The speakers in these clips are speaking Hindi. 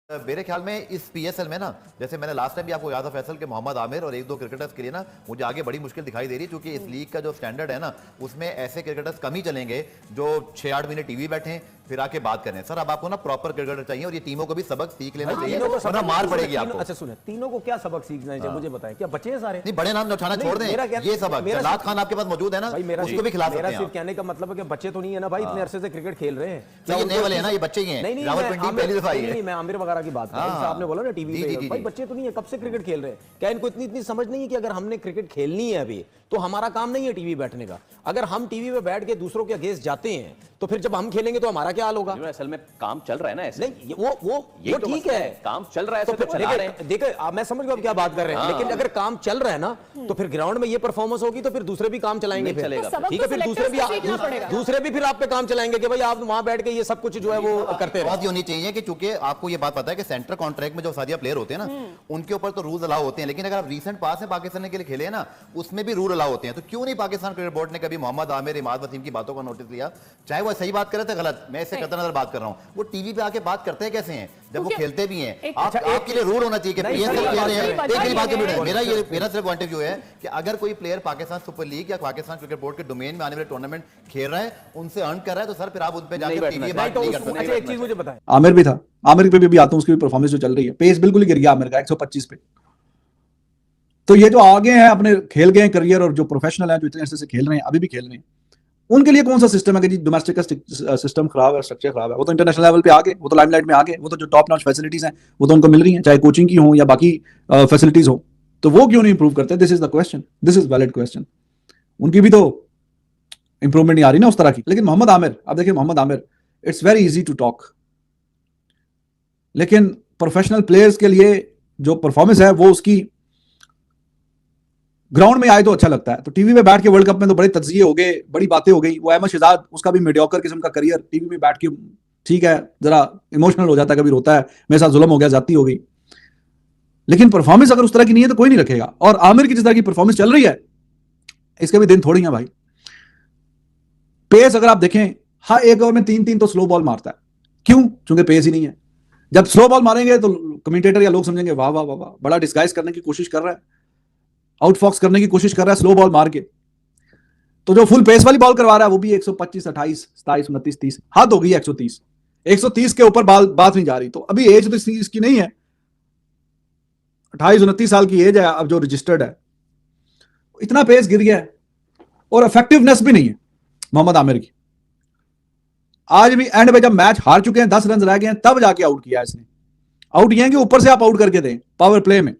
मेरे ख्याल में इस पीएसएल में ना, जैसे मैंने लास्ट टाइम भी आपको याद है फैसल के मोहम्मद आमिर और एक दो क्रिकेटर्स के लिए ना मुझे आगे बड़ी मुश्किल दिखाई दे रही है, क्योंकि इस लीग का जो स्टैंडर्ड है ना उसमें ऐसे क्रिकेटर्स कम ही चलेंगे जो 6-8 महीने टीवी बैठे फिर आके बात करें। सर अब आपको ना प्रॉपर क्रिकेटर चाहिए और ये टीमों को भी सबक सीख लेना चाहिए, वरना मार पड़ेगी आपको। अच्छा सुने, तीनों को क्या सबक सीखना है मुझे बताएं, क्या बच्चे हैं सारे? नहीं, बड़े नाम उठाना छोड़ दें, ये सबक जलाद खान आपके पास मौजूद है ना, उसको भी खिला सकते हैं। मेरा सिर्फ कहने का मतलब है कि बच्चे तो नहीं है ना भाई, इतने अरसे से क्रिकेट खेल रहे हैं। ये नए वाले हैं ना, ये बच्चे ही हैं। पहली दफा नहीं, मैं आमिर वगैरह की बात कर रहा हूं। आपने बोला ना टीवी पे, भाई बच्चे तो नहीं है, कब से क्रिकेट खेल रहे हैं। क्या इनको इतनी समझ नहीं है कि अगर हमने क्रिकेट खेलनी है अभी तो हमारा काम नहीं है टीवी बैठने का। अगर हम टीवी पे बैठ के दूसरों के अगेंस्ट जाते हैं तो फिर जब हम खेलेंगे तो हमारा क्या हाल होगा? असल में काम चल रहा है ना ऐसे। नहीं, वो ठीक है, काम चल रहा है तो फिर देखिए मैं समझ गया आप क्या बात कर रहे हैं, लेकिन अगर काम चल रहा है ना तो फिर ग्राउंड में ये परफॉर्मेंस होगी तो फिर दूसरे भी काम चलाएंगे, ठीक है, फिर दूसरे भी फिर आप पे काम चलाएंगे कि भाई आप वहां बैठ के ये सब कुछ जो है वो करते हैं। बात ये होनी चाहिए कि चूंकि आपको ये बात पता है कि सेंटर कॉन्ट्रैक्ट में जो सादिया प्लेयर होते हैं ना उनके ऊपर तो रूल अलाउ होते हैं, लेकिन अगर आप रीसेंट पास में पाकिस्तान के लिए खेले ना उसमें भी रूल अलाउ होते हैं। तो क्यों नहीं पाकिस्तान क्रिकेट बोर्ड ने कभी मोहम्मद आमिर, इमाद वसीम की बातों का नोटिस लिया? चाहे वो सही बात करे थे गलत, मैं इससे कतई नजर बात कर रहा हूं, वो टीवी पे आके बात करते हैं कैसे हैं जब वो खेलते भी हैं। आपके लिए रूल होना चाहिए कि पीएसएल खेल रहे हैं। मेरा सिर्फ पॉइंट ऑफ व्यू है कि अगर कोई प्लेयर पाकिस्तान सुपर लीग या पाकिस्तान क्रिकेट बोर्ड के डोमेन में आने वाले टूर्नामेंट खेल रहा है, उनसे अर्न कर रहा है, तो सर फिर आप उन पे जाकर टीवी बात नहीं कर सकते। एक चीज मुझे बताएं, आमिर भी था, आमिर पे भी आता हूं, उसकी भी परफॉर्मेंस जो चल रही है, पेस बिल्कुल ही गिर गया आमिर का 125 पे। तो ये जो आगे हैं अपने खेल गए करियर और जो प्रोफेशनल हैं जो इतने अरसे से खेल रहे हैं अभी भी खेल रहे हैं, उनके लिए कौन सा सिस्टम है कि जी डोमेस्टिक का सिस्टम खराब है, स्ट्रक्चर खराब है? वो तो इंटरनेशनल लेवल पे आगे, वो तो लाइमलाइट में आगे, वो तो जो टॉप नॉच फैसिलिटीज हैं वो तो उनको मिल रही हैं, चाहे कोचिंग की हो या बाकी फैसिलिटीज हो, तो वो क्यों नहीं इंप्रूव करते? This is the question, this is valid question. उनकी भी तो इंप्रूवमेंट नहीं आ रही ना उस तरह की। लेकिन मोहम्मद आमिर, आप देखिए Mohammad Aamir, it's very easy to talk, लेकिन प्रोफेशनल प्लेयर्स के लिए जो परफॉर्मेंस है वो उसकी ग्राउंड में आए तो अच्छा लगता है। तो टीवी में बैठ के वर्ल्ड कप में तो बड़े तज्जिए हो गए, बड़ी बातें हो गई। वो अहमद शहजाद, उसका भी मीडियोकर किस्म का करियर, टीवी में बैठ के ठीक है जरा इमोशनल हो जाता है, कभी रोता है, मेरे साथ जुल्म हो गया, जाती हो गई, लेकिन परफॉर्मेंस अगर उस तरह की नहीं है तो कोई नहीं रखेगा। और आमिर की जिस तरह की परफॉर्मेंस चल रही है इसके भी दिन थोड़ी है भाई। पेस अगर आप देखें, हाँ एक ओवर में 3-3 तो स्लो बॉल मारता है, क्यों? क्योंकि पेस ही नहीं है। जब स्लो बॉल मारेंगे तो कमेंटेटर या लोग समझेंगे वाह वाह वाह वाह, बड़ा डिस्गाइज करने की कोशिश कर रहा है, आउटफॉक्स करने की कोशिश कर रहा है स्लो बॉल मार के। तो जो फुल पेस वाली बॉल करवा रहा है वो भी 125, 28, 27, 29, 30, हाथ हो गई 130, 130 के ऊपर बात नहीं जा रही। तो अभी एज तो इसकी नहीं है, 28, 29 साल की एज है अब जो रजिस्टर्ड है। इतना पेस गिर गया है और इफेक्टिवनेस भी नहीं है मोहम्मद आमिर की। आज भी एंड पे जब मैच हार चुके हैं, 10 रन रह गए हैं, तब जाके आउट किया इसने। आउट किया कि ऊपर से आप आउट करके दें पावर प्ले में,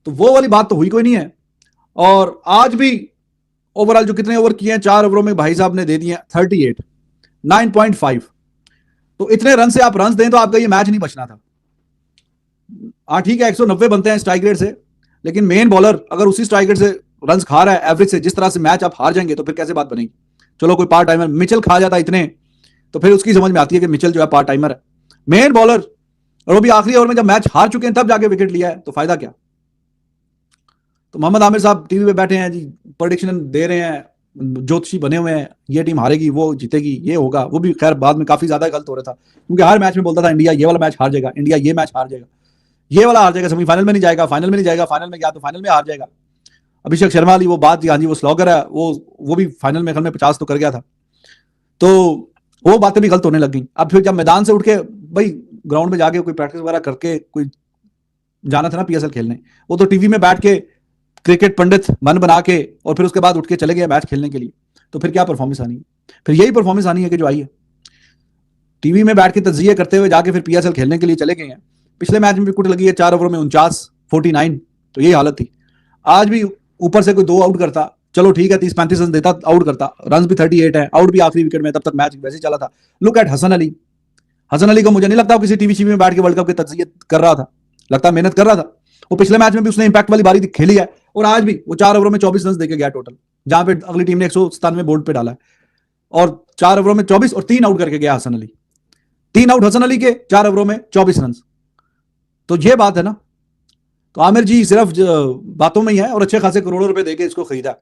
तो वो वाली बात तो हुई कोई नहीं है। और आज भी ओवरऑल जो कितने ओवर किए हैं, 4 ओवरों में भाई साहब ने दे दिए 38, 9.5। तो इतने रन से आप रन दें तो आपका ये मैच नहीं बचना था। हाँ ठीक है 190 बनते हैं स्ट्राइक रेट से, लेकिन मेन बॉलर अगर उसी स्ट्राइक रेट से रन खा रहा है एवरेज से, जिस तरह से मैच आप हार जाएंगे तो फिर कैसे बात बनेगी? चलो कोई पार्ट टाइमर मिचेल खा जाता इतने, तो फिर उसकी समझ में आती है कि मिचेल जो है पार्ट टाइमर है, मेन बॉलर, और वो भी आखिरी ओवर में जब मैच हार चुके हैं तब जाके विकेट लिया है, तो फायदा क्या? तो मोहम्मद आमिर साहब टीवी पे बैठे हैं जी, प्रेडिक्शन दे रहे हैं, ज्योतिषी बने हुए हैं, ये टीम हारेगी, वो जीतेगी, ये होगा, वो भी खैर बाद में काफी ज्यादा गलत हो रहा था, क्योंकि हर मैच में बोलता था इंडिया ये वाला मैच हार जाएगा, इंडिया ये मैच हार जाएगा, ये वाला हार जाएगा, सेमीफाइनल में नहीं जाएगा, फाइनल में नहीं जाएगा, फाइनल में गया तो फाइनल में हार जाएगा। अभिषेक शर्मा वाली वो बात, हाँ जी वो स्लॉगर है, वो भी फाइनल में 50 तो कर गया था, तो वो बातें भी गलत होने लग गई। अब फिर जब मैदान से उठ के भाई ग्राउंड में जाके कोई प्रैक्टिस वगैरह करके कोई जाना था ना पीएसएल खेलने, वो तो टीवी में बैठ के क्रिकेट पंडित मन बना के और फिर उसके बाद उठ के चले गए मैच खेलने के लिए, तो फिर क्या परफॉर्मेंस आनी है? फिर यही परफॉर्मेंस आनी है कि जो आई है, टीवी में बैठ के तज्जिए करते हुए जाके फिर पीएसएल खेलने के लिए चले गए हैं। पिछले मैच में भी कुट लगी है, 4 ओवर में 49, 49, तो यही हालत थी। आज भी ऊपर से कोई 2 आउट करता, चलो ठीक है 30-35 रन देता, आउट करता, रन भी 38 है, आउट भी आखिरी विकेट में, तब तक मैच वैसे ही चला था। लुक एट हसन अली, हसन अली को मुझे नहीं लगता किसी टीवी में बैठ के वर्ल्ड कप के तज्जिए कर रहा था, लगता मेहनत कर रहा था। वो पिछले मैच में भी उसने इंपैक्ट वाली बारी खेली है, और आज भी वो 4 ओवरों में 24 रन देके गया टोटल, जहां पे अगली टीम ने 197 बोर्ड पे डाला है, और 4 ओवरों में 24 और 3 आउट करके गया हसन अली। 3 आउट हसन अली के, 4 ओवरों में 24 रन। तो ये बात है ना। तो आमिर जी सिर्फ बातों में ही है और अच्छे खासे करोड़ों रुपए देके इसको खरीदा।